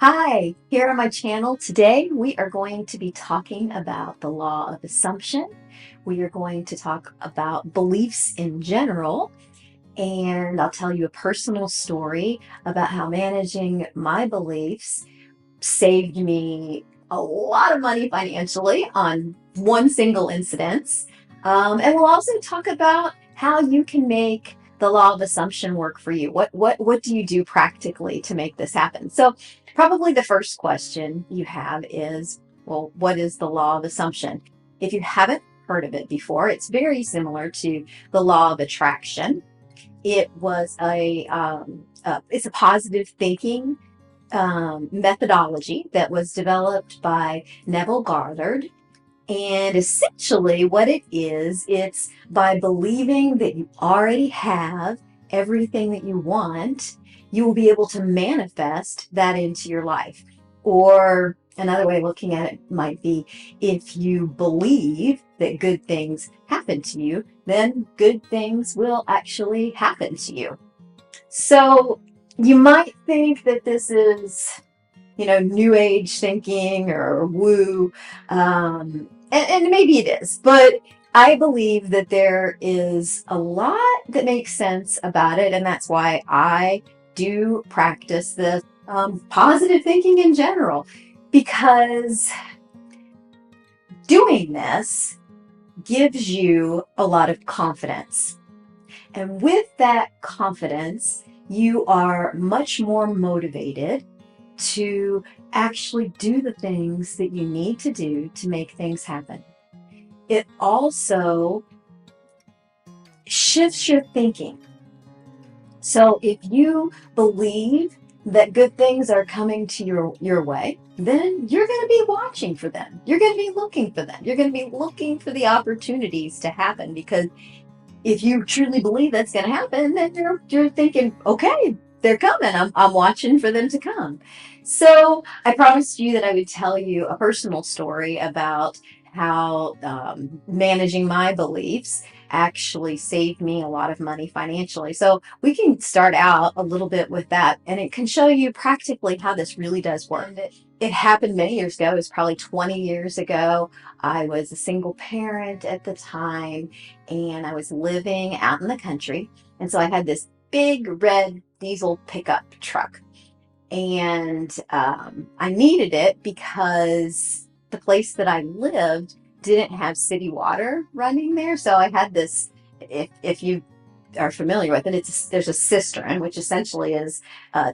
Hi, here on my channel today, we are going to be talking about the law of assumption. We are going to talk about beliefs in general, and I'll tell you a personal story about how managing my beliefs saved me a lot of money financially on one single incident. And we'll also talk about how you can make the law of assumption work for you. What do you do practically to make this happen? So probably the first question you have is, well, what is the law of assumption? If you haven't heard of it before, it's very similar to the law of attraction. It was it's a positive thinking methodology that was developed by Neville Goddard. And essentially, what it is, it's by believing that you already have everything that you want, you will be able to manifest that into your life. Or another way of looking at it might be if you believe that good things happen to you, then good things will actually happen to you. So you might think that this is, new age thinking or woo, and maybe it is, but I believe that there is a lot that makes sense about it, and that's why I do practice the positive thinking in general, because doing this gives you a lot of confidence. And with that confidence, you are much more motivated to actually do the things that you need to do to make things happen. It also shifts your thinking. So if you believe that good things are coming to your way, then you're going to be watching for them. You're going to be looking for them. You're going to be looking for the opportunities to happen, because if you truly believe that's going to happen, then you're thinking, okay, they're coming. I'm watching for them to come. So I promised you that I would tell you a personal story about how managing my beliefs actually saved me a lot of money financially. So we can start out a little bit with that, and it can show you practically how this really does work. And it happened many years ago. It was probably 20 years ago. I was a single parent at the time, and I was living out in the country. And so I had this big red diesel pickup truck. And I needed it because the place that I lived didn't have city water running there. So I had this, if you are familiar with it, there's a cistern, which essentially is a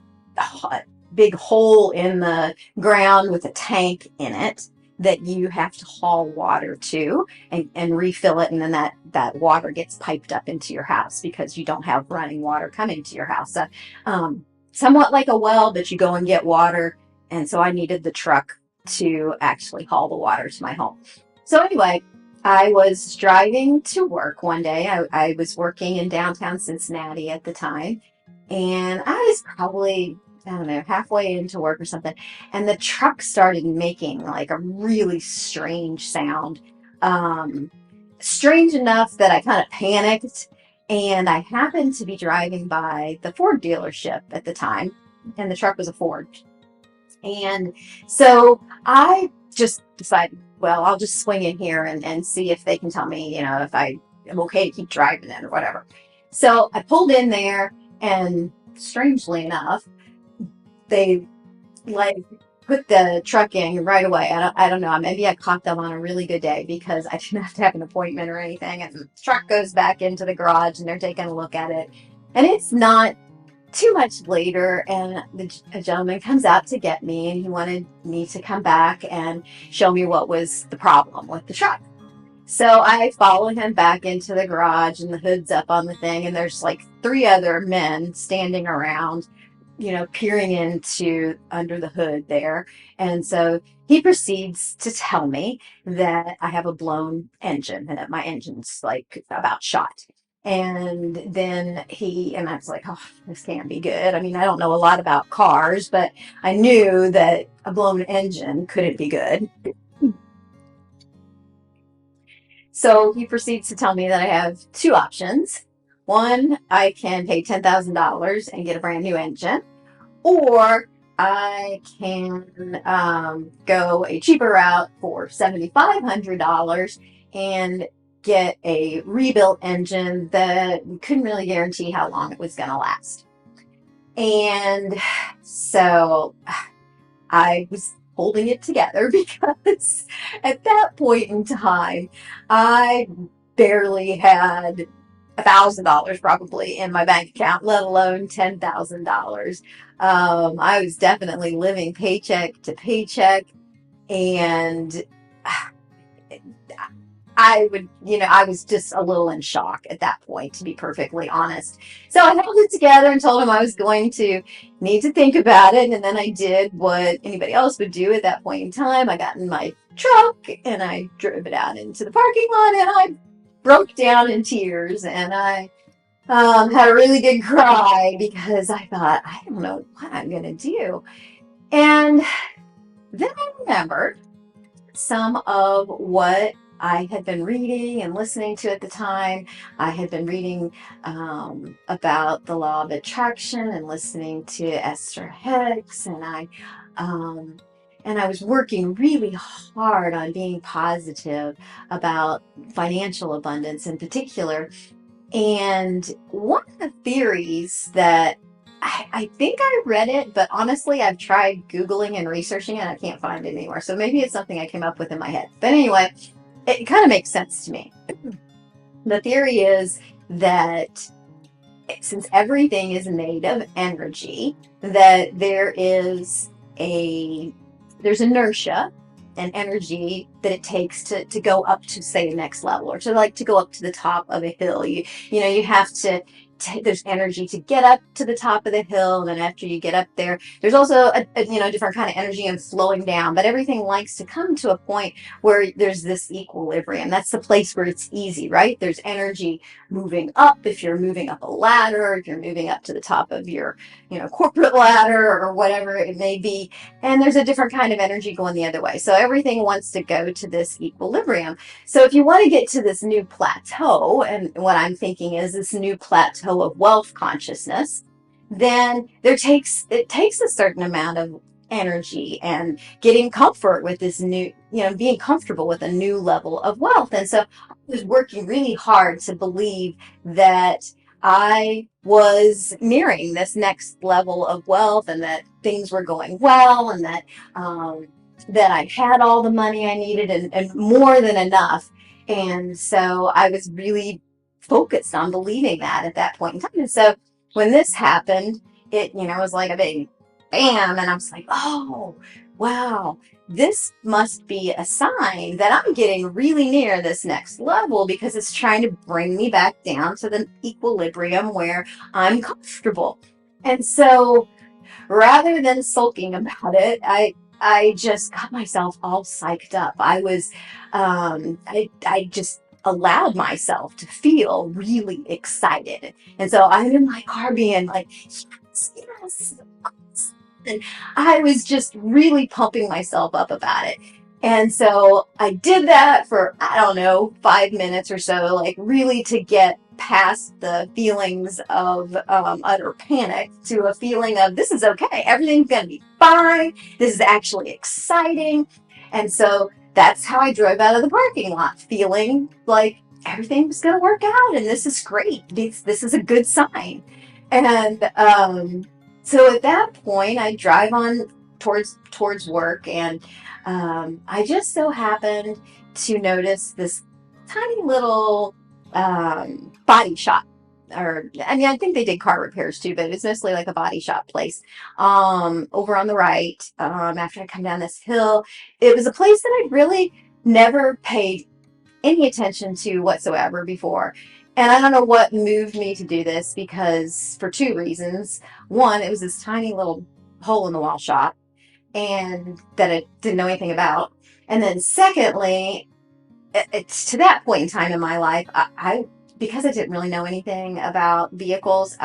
big hole in the ground with a tank in it that you have to haul water to and refill it, and then that water gets piped up into your house because you don't have running water coming to your house. So, somewhat like a well, but you go and get water, and so I needed the truck to actually haul the water to my home. So anyway, I was driving to work one day. I was working in downtown Cincinnati at the time, and I was probably, I don't know, halfway into work or something, and the truck started making like a really strange sound. Strange enough that I kind of panicked, and I happened to be driving by the Ford dealership at the time, and the truck was a Ford. And so I just decided, well, I'll just swing in here and see if they can tell me, if I am okay to keep driving it or whatever. So I pulled in there, and strangely enough, they like put the truck in right away. I don't know. Maybe I caught them on a really good day because I didn't have to have an appointment or anything. And the truck goes back into the garage, and they're taking a look at it. And it's not too much later, and a gentleman comes out to get me, and he wanted me to come back and show me what was the problem with the truck. So I follow him back into the garage, and the hood's up on the thing, and there's like three other men standing around, peering into under the hood there. And so he proceeds to tell me that I have a blown engine and that my engine's like about shot. And then and I was like, oh, this can't be good. I mean, I don't know a lot about cars, but I knew that a blown engine couldn't be good. So he proceeds to tell me that I have two options. One, I can pay $10,000 and get a brand new engine, or I can go a cheaper route for $7,500 and get a rebuilt engine that we couldn't really guarantee how long it was going to last. And so I was holding it together because at that point in time, I barely had $1,000 probably in my bank account, let alone $10,000. I was definitely living paycheck to paycheck, and I was just a little in shock at that point, to be perfectly honest. So I held it together and told him I was going to need to think about it. And then I did what anybody else would do at that point in time. I got in my truck and I drove it out into the parking lot, and I broke down in tears, and I had a really good cry because I thought, I don't know what I'm going to do. And then I remembered some of what I had been reading and listening to at the time. I had been reading about the law of attraction and listening to Esther Hicks, and I was working really hard on being positive about financial abundance in particular. And one of the theories that I think I read it, but honestly, I've tried Googling and researching it, and I can't find it anywhere. So maybe it's something I came up with in my head. But anyway, it kind of makes sense to me. The theory is that since everything is made of energy, that there's inertia and energy that it takes to go up to, say, the next level, or to go up to the top of a hill. You have to there's energy to get up to the top of the hill, and then after you get up there, there's also a different kind of energy and flowing down. But everything likes to come to a point where there's this equilibrium. That's the place where it's easy, right? There's energy moving up if you're moving up a ladder, if you're moving up to the top of your corporate ladder or whatever it may be, and there's a different kind of energy going the other way. So everything wants to go to this equilibrium. So if you want to get to this new plateau, and what I'm thinking is this new plateau of wealth consciousness, then it takes a certain amount of energy and getting comfort with this new, being comfortable with a new level of wealth. And so I was working really hard to believe that I was nearing this next level of wealth, and that things were going well, and that I had all the money I needed, and more than enough. And so I was really focused on believing that at that point in time. And so when this happened, it was like a big bam, and I was like, oh wow, this must be a sign that I'm getting really near this next level, because it's trying to bring me back down to the equilibrium where I'm comfortable. And so rather than sulking about it, I just got myself all psyched up. I just allowed myself to feel really excited. And so I'm in my car being like, yes, yes. And I was just really pumping myself up about it. And so I did that for, I don't know, 5 minutes or so, like really to get past the feelings of utter panic to a feeling of, this is okay, everything's going to be fine, this is actually exciting. And so that's how I drove out of the parking lot, feeling like everything was going to work out, and this is great, this is a good sign. And so at that point, I drive on towards work, and I just so happened to notice this tiny little body shop. I think they did car repairs too, but it's mostly like a body shop place over on the right. After I come down this hill, it was a place that I really never paid any attention to whatsoever before. And I don't know what moved me to do this, because for two reasons. One, it was this tiny little hole in the wall shop, and that I didn't know anything about. And then secondly, it's to that point in time in my life, I because I didn't really know anything about vehicles,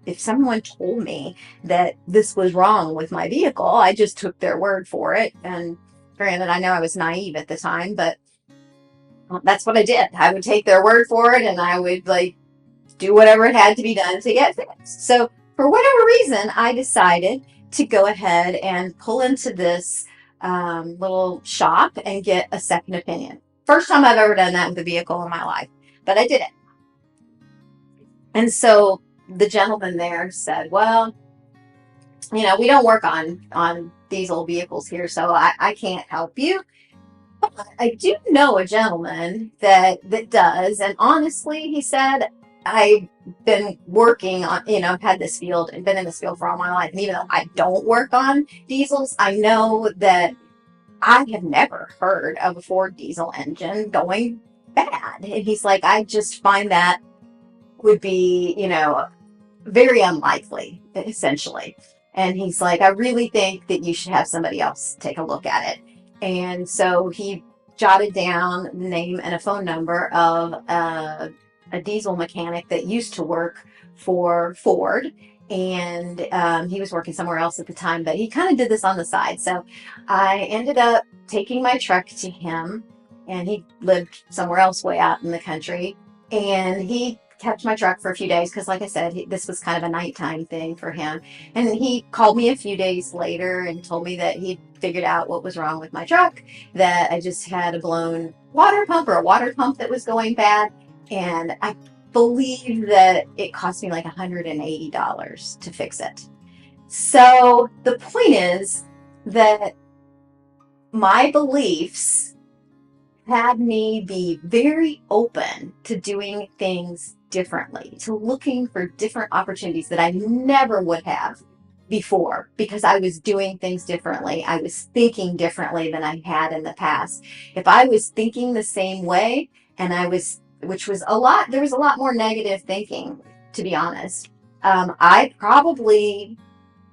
if someone told me that this was wrong with my vehicle, I just took their word for it. And granted, I know I was naive at the time, but that's what I did. I would take their word for it, and I would do whatever it had to be done to get fixed. So for whatever reason, I decided to go ahead and pull into this little shop and get a second opinion. First time I've ever done that with a vehicle in my life, but I did it. And so the gentleman there said, well, we don't work on diesel vehicles here, so I can't help you. But I do know a gentleman that does, and honestly, he said, I've been working on, I've had this field and been in this field for all my life. And even though I don't work on diesels, I know that I have never heard of a Ford diesel engine going bad. And he's like, I just find that would be, very unlikely, essentially. And he's like, I really think that you should have somebody else take a look at it. And so he jotted down the name and a phone number of a diesel mechanic that used to work for Ford. And he was working somewhere else at the time, but he kind of did this on the side. So I ended up taking my truck to him, and he lived somewhere else way out in the country. And he kept my truck for a few days because, like I said, this was kind of a nighttime thing for him. And he called me a few days later and told me that he'd figured out what was wrong with my truck, that I just had a blown water pump or a water pump that was going bad. And I believe that it cost me like $180 to fix it. So the point is that my beliefs had me be very open to doing things differently, to looking for different opportunities that I never would have before, because I was doing things differently. I was thinking differently than I had in the past. If I was thinking the same way, which was there was a lot more negative thinking, to be honest. I probably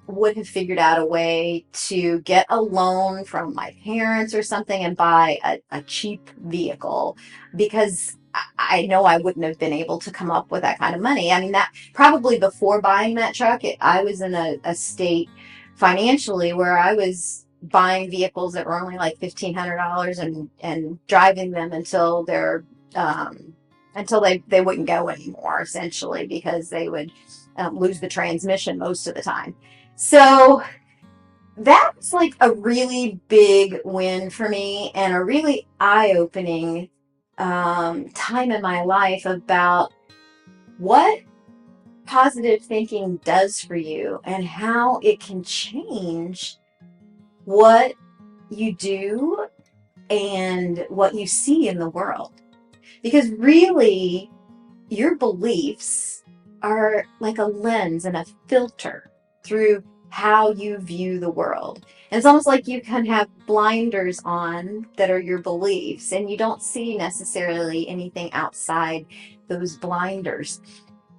would have figured out a way to get a loan from my parents or something and buy a cheap vehicle, because I know I wouldn't have been able to come up with that kind of money. I mean, that probably before buying that truck, I was in a state financially where I was buying vehicles that were only like $1,500 and driving them until they wouldn't go anymore, essentially, because they would lose the transmission most of the time. So that's like a really big win for me, and a really eye-opening time in my life about what positive thinking does for you and how it can change what you do and what you see in the world. Because really, your beliefs are like a lens and a filter through how you view the world. And it's almost like you can have blinders on that are your beliefs, and you don't see necessarily anything outside those blinders.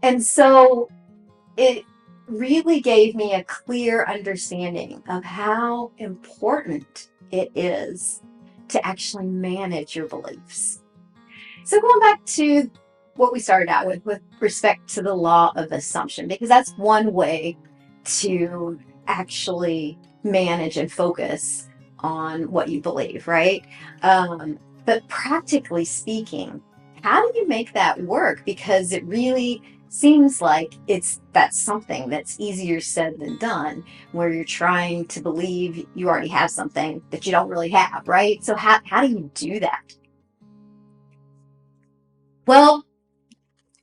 And so it really gave me a clear understanding of how important it is to actually manage your beliefs. So going back to what we started out with respect to the law of assumption, because that's one way to actually manage and focus on what you believe, right? But practically speaking, how do you make that work? Because it really seems like that's something that's easier said than done, where you're trying to believe you already have something that you don't really have, right? So how do you do that? Well,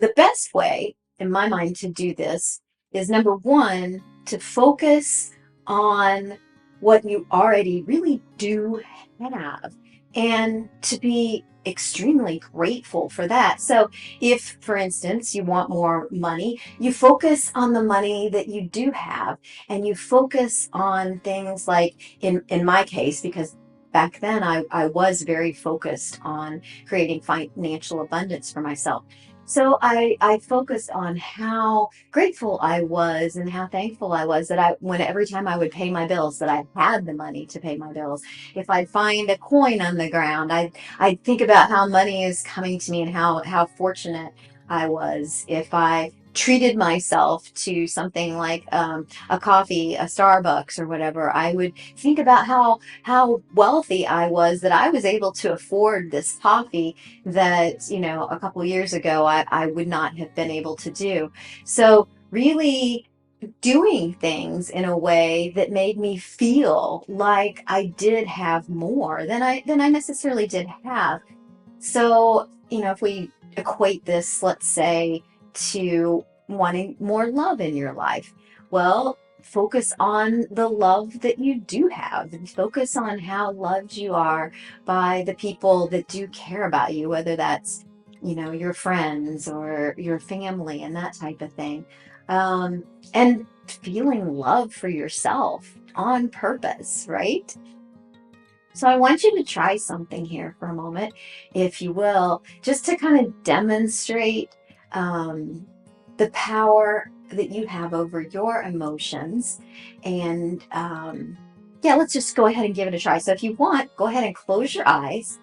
the best way, in my mind, to do this is, number one, to focus on what you already really do have, and to be extremely grateful for that. So if, for instance, you want more money, you focus on the money that you do have, and you focus on things like, in my case, because back then I was very focused on creating financial abundance for myself. So I focused on how grateful I was and how thankful I was that every time I would pay my bills, that I had the money to pay my bills. If I'd find a coin on the ground, I'd think about how money is coming to me and how fortunate I was. If I treated myself to something like a coffee, a Starbucks or whatever, I would think about how wealthy I was, that I was able to afford this coffee that, a couple of years ago I would not have been able to do. So really doing things in a way that made me feel like I did have more than I necessarily did have. So, if we equate this, let's say, to wanting more love in your life, well, focus on the love that you do have and focus on how loved you are by the people that do care about you, whether that's, your friends or your family and that type of thing. And feeling love for yourself on purpose, right? So I want you to try something here for a moment, if you will, just to kind of demonstrate um, the power that you have over your emotions. And yeah, let's just go ahead and give it a try. So if you want, go ahead and close your eyes.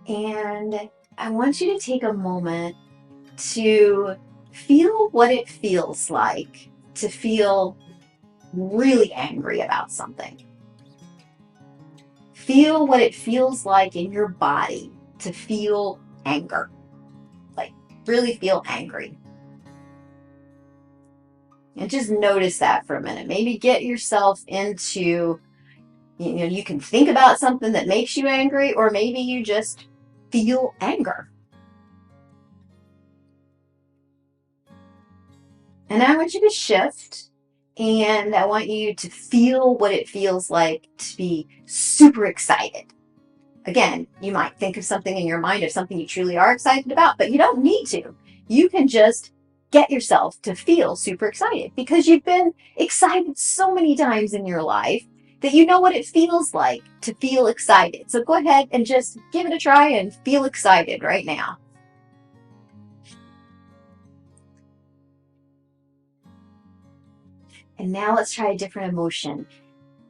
And I want you to take a moment to feel what it feels like to feel really angry about something. Feel what it feels like in your body to feel anger. Like, really feel angry. And just notice that for a minute. Maybe get yourself into, you can think about something that makes you angry, or maybe you just feel anger. And I want you to shift, and I want you to feel what it feels like to be super excited. Again, you might think of something in your mind of something you truly are excited about, but you don't need to. You can just get yourself to feel super excited because you've been excited so many times in your life that you know what it feels like to feel excited. So go ahead and just give it a try and feel excited right now. And now let's try a different emotion.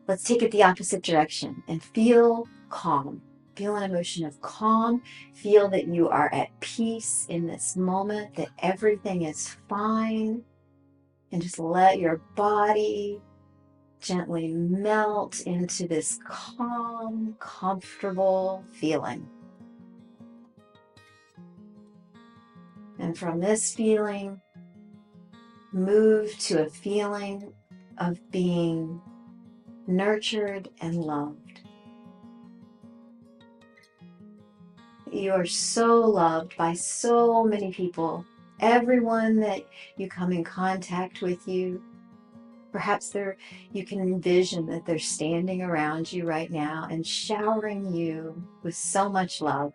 Let's take it the opposite direction and feel calm. Feel an emotion of calm. Feel that you are at peace in this moment, that everything is fine. And just let your body gently melt into this calm, comfortable feeling. And from this feeling, move to a feeling of being nurtured and loved. You are so loved by so many people. Everyone that you come in contact with you, perhaps you can envision that they're standing around you right now and showering you with so much love.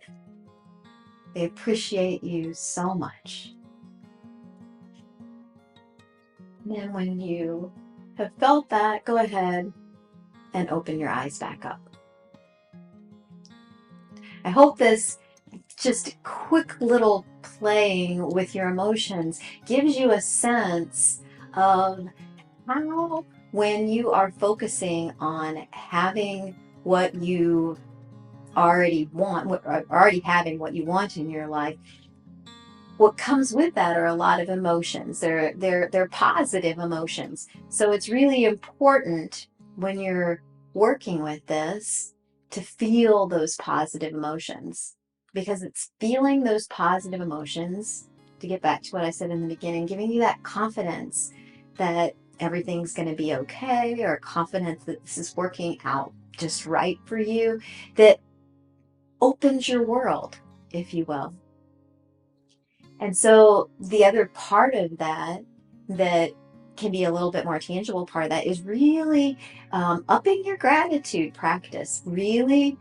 They appreciate you so much. And when you have felt that, go ahead and open your eyes back up. I hope this just quick little playing with your emotions gives you a sense of how, when you are focusing on having what you already want, already having what you want in your life, what comes with that are a lot of emotions. They're positive emotions. So it's really important when you're working with this to feel those positive emotions, because it's feeling those positive emotions, to get back to what I said in the beginning, giving you that confidence that everything's going to be okay, or confidence that this is working out just right for you, that opens your world, if you will. And so the other part of that can be a little bit more tangible part of that is really upping your gratitude practice, really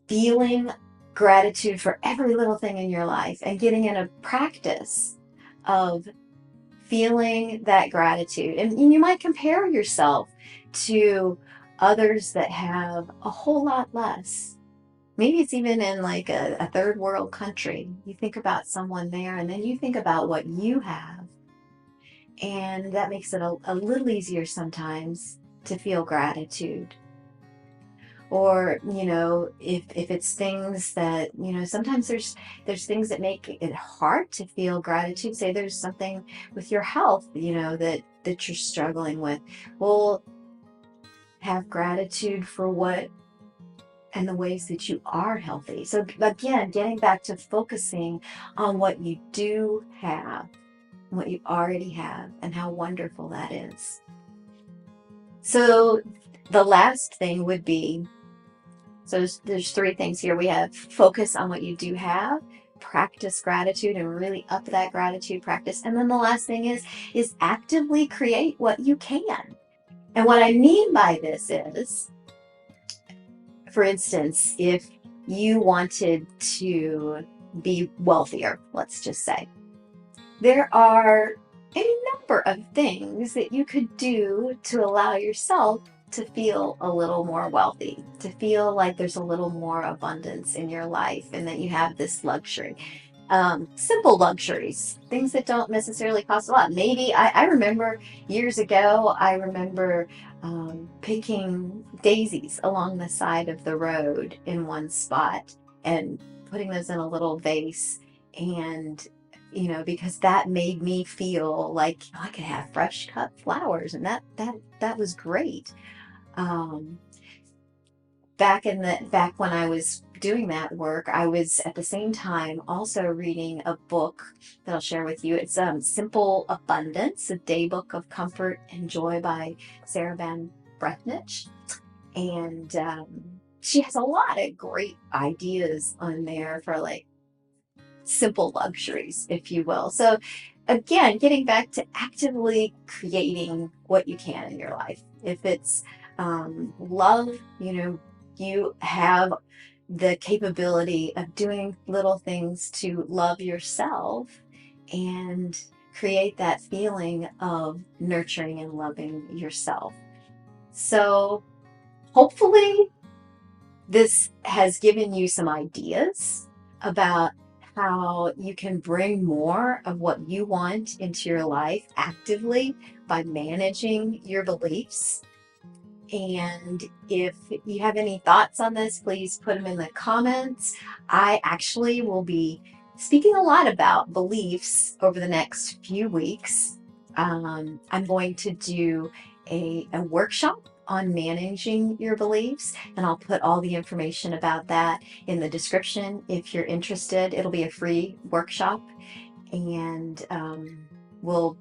feeling gratitude for every little thing in your life and getting in a practice of feeling that gratitude. And you might compare yourself to others that have a whole lot less. Maybe it's even in like a third world country. You think about someone there and then you think about what you have. And that makes it a little easier sometimes to feel gratitude. Or, if it's things that, sometimes there's things that make it hard to feel gratitude. Say there's something with your health, that you're struggling with. Well, have gratitude for what and the ways that you are healthy. So again, getting back to focusing on what you do have. what you already have, and how wonderful that is. So the last thing would be, so there's three things here. We have focus on what you do have, practice gratitude and really up that gratitude practice. And then the last thing is actively create what you can. And what I mean by this is, for instance, if you wanted to be wealthier, let's just say, there are a number of things that you could do to allow yourself to feel a little more wealthy, to feel like there's a little more abundance in your life and that you have this luxury. Simple luxuries, things that don't necessarily cost a lot. Maybe I remember years ago, I remember picking daisies along the side of the road in one spot and putting those in a little vase, and because that made me feel like I could have fresh cut flowers, and that was great. Um, back when I was doing that work, I was at the same time also reading a book that I'll share with you. It's Simple Abundance, a Daybook of Comfort and Joy by Sarah Van Bretnich, and she has a lot of great ideas on there for like simple luxuries, if you will. So again, getting back to actively creating what you can in your life. If it's love, you have the capability of doing little things to love yourself and create that feeling of nurturing and loving yourself. So hopefully this has given you some ideas about how you can bring more of what you want into your life actively by managing your beliefs. And if you have any thoughts on this, please put them in the comments. I actually will be speaking a lot about beliefs over the next few weeks. I'm going to do a workshop on managing your beliefs, and I'll put all the information about that in the description if you're interested. It'll be a free workshop, and we'll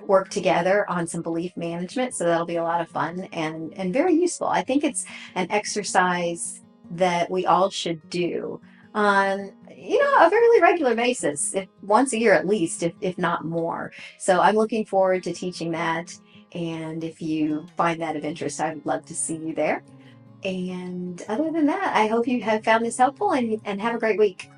work together on some belief management. So that'll be a lot of fun and very useful. I think it's an exercise that we all should do on a fairly regular basis, if once a year at least, if not more. So I'm looking forward to teaching that. And if you find that of interest, I would love to see you there. And other than that, I hope you have found this helpful, and have a great week.